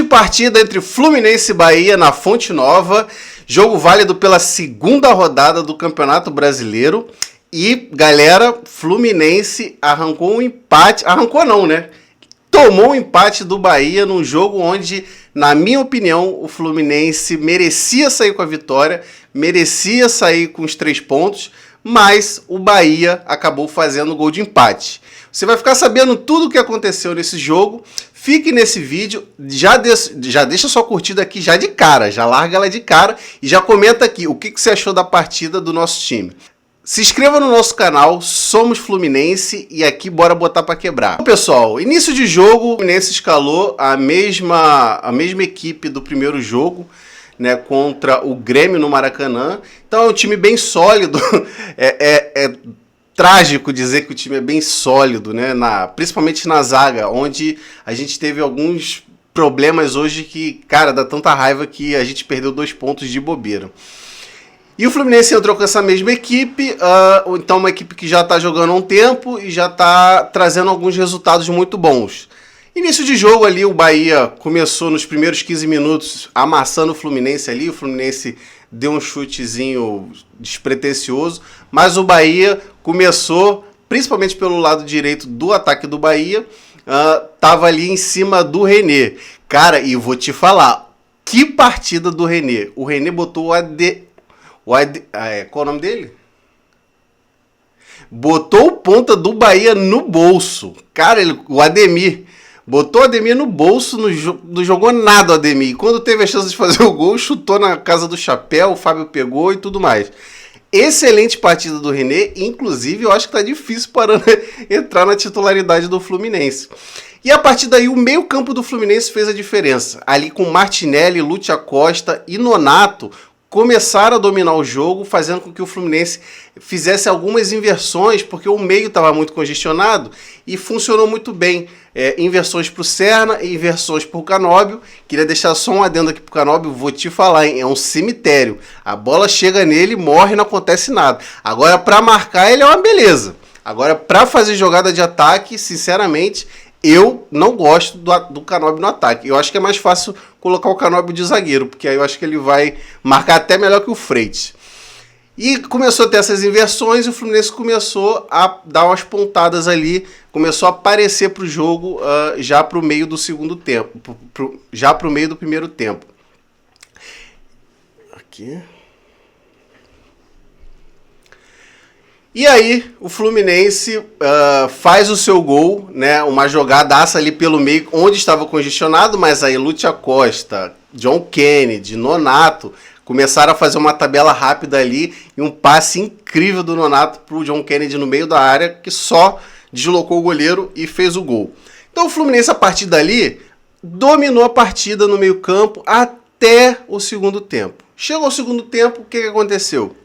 partida entre Fluminense e Bahia na Fonte Nova, jogo válido pela segunda rodada do Campeonato Brasileiro. E, galera, Fluminense arrancou um empate, arrancou não, né? Tomou um empate do Bahia num jogo onde, na minha opinião, o Fluminense merecia sair com a vitória, merecia sair com os 3 pontos, mas o Bahia acabou fazendo o gol de empate. Você vai ficar sabendo tudo o que aconteceu nesse jogo. Fique nesse vídeo, já deixa sua curtida aqui já de cara, já larga ela de cara e já comenta aqui o que você achou da partida do nosso time. Se inscreva no nosso canal, somos Fluminense e aqui bora botar para quebrar. Bom, pessoal, início de jogo, o Fluminense escalou a mesma equipe do primeiro jogo, né, contra o Grêmio no Maracanã. Então é um time bem sólido, é trágico dizer que o time é bem sólido, né, principalmente na zaga, onde a gente teve alguns problemas hoje que, cara, dá tanta raiva que a gente perdeu 2 pontos de bobeira. E o Fluminense entrou com essa mesma equipe, então uma equipe que já está jogando há um tempo e já está trazendo alguns resultados muito bons. Início de jogo ali, o Bahia começou nos primeiros 15 minutos amassando o Fluminense ali, o Fluminense deu um chutezinho despretensioso, mas o Bahia começou, principalmente pelo lado direito do ataque do Bahia, tava ali em cima do René. Cara, e vou te falar, que partida do René. O René botou qual é o nome dele? Botou o ponta do Bahia no bolso. Cara, o Ademir. Botou o Ademir no bolso, não jogou nada o Ademir. E quando teve a chance de fazer o gol, chutou na casa do chapéu, o Fábio pegou e tudo mais. Excelente partida do René, inclusive eu acho que tá difícil para entrar na titularidade do Fluminense. E a partir daí o meio campo do Fluminense fez a diferença. Ali com Martinelli, Lúcio Acosta e Nonato, começaram a dominar o jogo, fazendo com que o Fluminense fizesse algumas inversões, porque o meio estava muito congestionado e funcionou muito bem. Inversões para o Serna e inversões para o Canóbio. Queria deixar só um adendo aqui para o Canóbio, vou te falar, hein? É um cemitério. A bola chega nele, morre, não acontece nada. Agora, para marcar, ele é uma beleza. Agora, para fazer jogada de ataque, sinceramente, eu não gosto do Canóbio no ataque. Eu acho que é mais fácil colocar o Canóbio de zagueiro, porque aí eu acho que ele vai marcar até melhor que o Freitas. E começou a ter essas inversões e o Fluminense começou a dar umas pontadas ali, começou a aparecer para o jogo já para o meio do segundo tempo, já para o meio do primeiro tempo. Aqui. E aí, o Fluminense faz o seu gol, né? Uma jogadaça ali pelo meio, onde estava congestionado, mas aí Lúcio Acosta, John Kennedy, Nonato começaram a fazer uma tabela rápida ali e um passe incrível do Nonato para o John Kennedy no meio da área, que só deslocou o goleiro e fez o gol. Então o Fluminense, a partir dali, dominou a partida no meio campo até o segundo tempo. Chegou ao segundo tempo, o que aconteceu?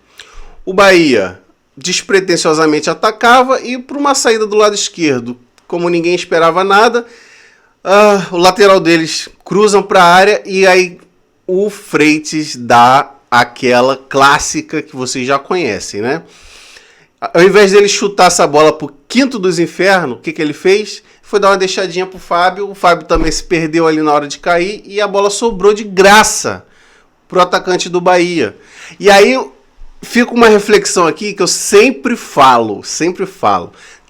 O Bahia despretensiosamente atacava e por uma saída do lado esquerdo, como ninguém esperava nada, o lateral deles cruzam para a área e aí o Freitas dá aquela clássica que vocês já conhecem, né? Ao invés dele chutar essa bola pro quinto dos infernos, o que ele fez? Foi dar uma deixadinha pro Fábio, o Fábio também se perdeu ali na hora de cair e a bola sobrou de graça pro atacante do Bahia. E aí fica uma reflexão aqui que eu sempre falo,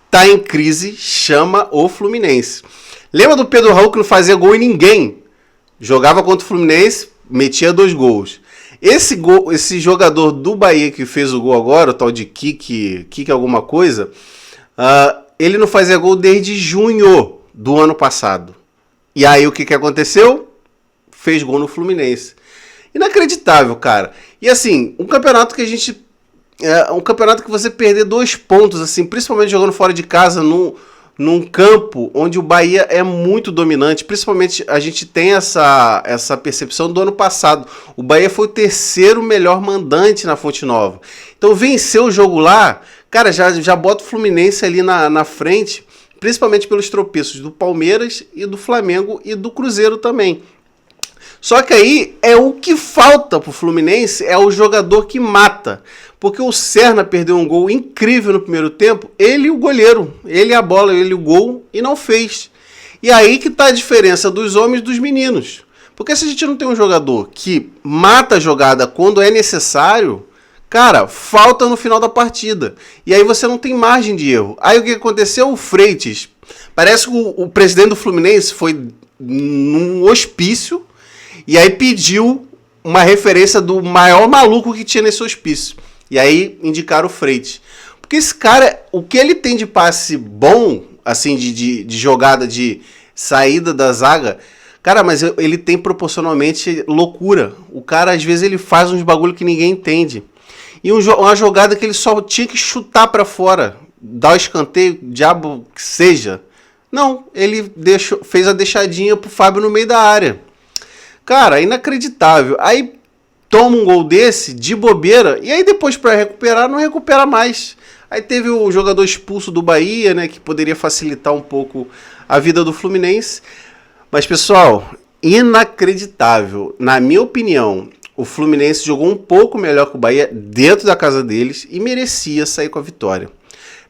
tá em crise, chama o Fluminense. Lembra do Pedro Raul que não fazia gol em ninguém? Jogava contra o Fluminense, metia 2 gols. Esse jogador do Bahia que fez o gol agora, o tal de Kiki alguma coisa, ele não fazia gol desde junho do ano passado. E aí o que aconteceu? Fez gol no Fluminense. Inacreditável, cara. E assim, um campeonato que um campeonato que você perder 2 pontos, assim, principalmente jogando fora de casa, num campo onde o Bahia é muito dominante, principalmente a gente tem essa percepção do ano passado. O Bahia foi o 3º melhor mandante na Fonte Nova. Então vencer o jogo lá, cara, já bota o Fluminense ali na frente, principalmente pelos tropeços do Palmeiras e do Flamengo e do Cruzeiro também. Só que aí é o que falta pro Fluminense, é o jogador que mata. Porque o Serna perdeu um gol incrível no primeiro tempo, ele e o goleiro, ele a bola, ele o gol e não fez. E aí que tá a diferença dos homens e dos meninos. Porque se a gente não tem um jogador que mata a jogada quando é necessário, cara, falta no final da partida. E aí você não tem margem de erro. Aí o que aconteceu? O Freitas, parece que o presidente do Fluminense foi num hospício e aí pediu uma referência do maior maluco que tinha nesse hospício. E aí indicaram o Freitas. Porque esse cara, o que ele tem de passe bom, assim, de jogada, de saída da zaga, cara, mas ele tem proporcionalmente loucura. O cara, às vezes, ele faz uns bagulho que ninguém entende. E uma jogada que ele só tinha que chutar pra fora, dar o escanteio, diabo que seja. Não, ele fez a deixadinha pro Fábio no meio da área. Cara, inacreditável. Aí toma um gol desse, de bobeira, e aí depois pra recuperar, não recupera mais. Aí teve o jogador expulso do Bahia, né, que poderia facilitar um pouco a vida do Fluminense. Mas, pessoal, inacreditável. Na minha opinião, o Fluminense jogou um pouco melhor que o Bahia dentro da casa deles e merecia sair com a vitória.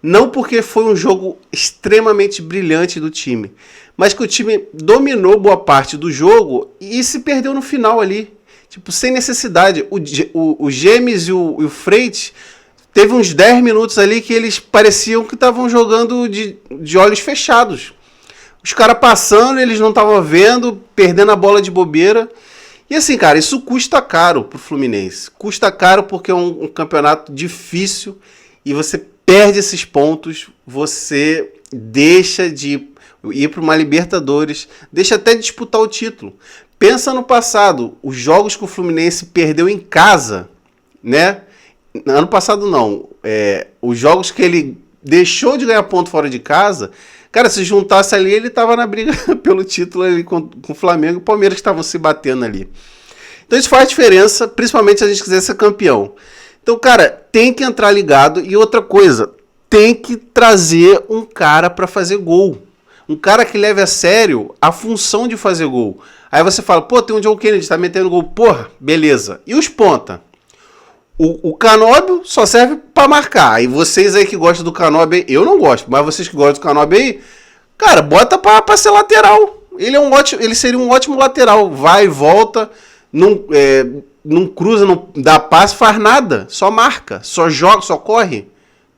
Não porque foi um jogo extremamente brilhante do time, mas que o time dominou boa parte do jogo e se perdeu no final ali. Tipo, sem necessidade. O Gemes e o Freitas teve uns 10 minutos ali que eles pareciam que estavam jogando de olhos fechados. Os caras passando, eles não estavam vendo, perdendo a bola de bobeira. E assim, cara, isso custa caro pro Fluminense. Custa caro porque é um campeonato difícil e você perde esses pontos, você deixa de ir para uma Libertadores, deixa até de disputar o título. Pensa no passado, os jogos que o Fluminense perdeu em casa, né? Ano passado não, os jogos que ele deixou de ganhar ponto fora de casa, cara, se juntasse ali, ele tava na briga pelo título ali com o Flamengo e o Palmeiras estavam se batendo ali. Então isso faz diferença, principalmente se a gente quiser ser campeão. Então, cara, tem que entrar ligado. E outra coisa, tem que trazer um cara para fazer gol. Um cara que leve a sério a função de fazer gol. Aí você fala, pô, tem um John Kennedy, tá metendo gol. Porra, beleza. E os ponta? O Canóbio só serve para marcar. E vocês aí que gostam do Canóbio, eu não gosto, mas vocês que gostam do Canóbio aí, cara, bota pra ser lateral. Ele seria um ótimo lateral. Vai e volta, não cruza, não dá passe, faz nada. Só marca, só joga, só corre.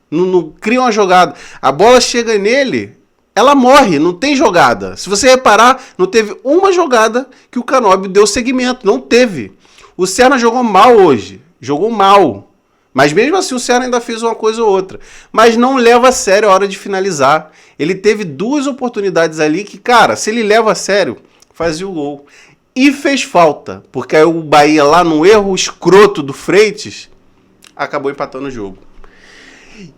Não cria uma jogada. A bola chega nele, ela morre, não tem jogada. Se você reparar, não teve uma jogada que o Canóbio deu seguimento. Não teve. O Serna jogou mal hoje. Jogou mal. Mas mesmo assim o Serna ainda fez uma coisa ou outra. Mas não leva a sério a hora de finalizar. Ele teve 2 oportunidades ali que, cara, se ele leva a sério, fazia o gol. E fez falta. Porque aí o Bahia lá no erro escroto do Freitas acabou empatando o jogo.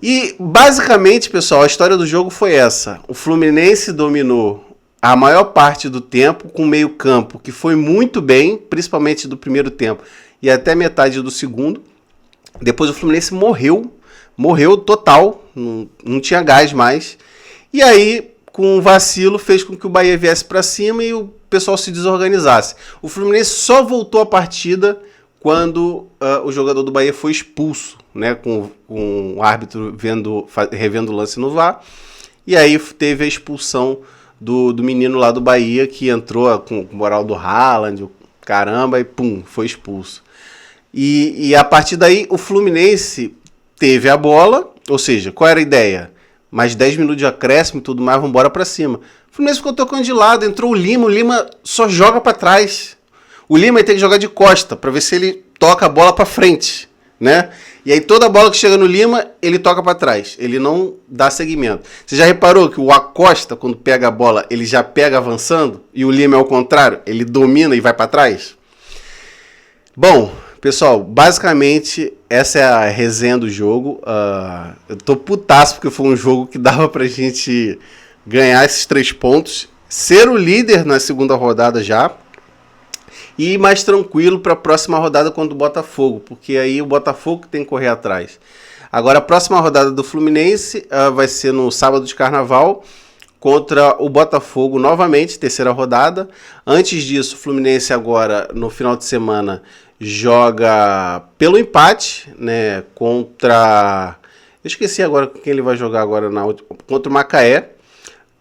E basicamente, pessoal, a história do jogo foi essa. O Fluminense dominou a maior parte do tempo com meio campo, que foi muito bem, principalmente do primeiro tempo e até metade do segundo. Depois o Fluminense morreu total, não tinha gás mais. E aí, com um vacilo, fez com que o Bahia viesse para cima e o pessoal se desorganizasse. O Fluminense só voltou à partida quando o jogador do Bahia foi expulso, né, com o árbitro revendo o lance no VAR. E aí teve a expulsão do menino lá do Bahia, que entrou com o moral do Haaland, caramba, e pum, foi expulso. E a partir daí o Fluminense teve a bola, ou seja, qual era a ideia? Mais 10 minutos de acréscimo e tudo mais, vamos embora pra cima. O Fluminense ficou tocando de lado, entrou o Lima só joga pra trás. O Lima tem que jogar de costa, pra ver se ele toca a bola pra frente, né? E aí toda bola que chega no Lima, ele toca pra trás, ele não dá seguimento. Você já reparou que o Acosta, quando pega a bola, ele já pega avançando? E o Lima é o contrário, ele domina e vai pra trás? Bom, pessoal, basicamente essa é a resenha do jogo. Eu tô putaço porque foi um jogo que dava pra gente ganhar esses 3 pontos, ser o líder na segunda rodada já e ir mais tranquilo para a próxima rodada contra o Botafogo, porque aí o Botafogo tem que correr atrás. Agora a próxima rodada do Fluminense vai ser no sábado de Carnaval contra o Botafogo novamente, terceira rodada. Antes disso, o Fluminense agora no final de semana joga pelo empate, né, contra... Eu esqueci agora quem ele vai jogar agora contra o Macaé,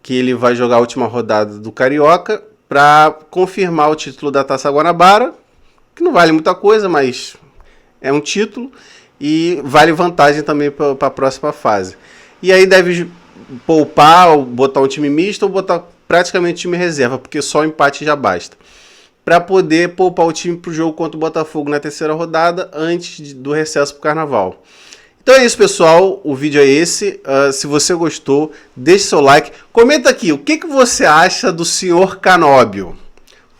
que ele vai jogar a última rodada do Carioca, para confirmar o título da Taça Guanabara, que não vale muita coisa, mas é um título, e vale vantagem também para a próxima fase. E aí deve poupar, ou botar um time misto, ou botar praticamente time reserva, porque só o empate já basta, para poder poupar o time para o jogo contra o Botafogo na terceira rodada, antes do recesso para o Carnaval. Então é isso, pessoal, o vídeo é esse. Se você gostou, deixe seu like. Comenta aqui, o que você acha do senhor Canóbio?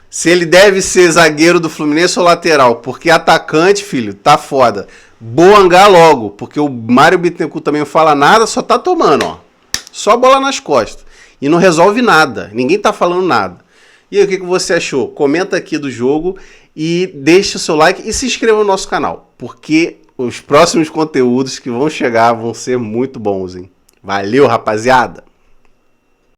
Se ele deve ser zagueiro do Fluminense ou lateral, porque atacante, filho, tá foda. Boangá logo, porque o Mário Bittencourt também não fala nada, só tá tomando, ó. Só bola nas costas. E não resolve nada, ninguém tá falando nada. E aí, o que você achou? Comenta aqui do jogo e deixe o seu like e se inscreva no nosso canal, porque os próximos conteúdos que vão chegar vão ser muito bons, hein? Valeu, rapaziada!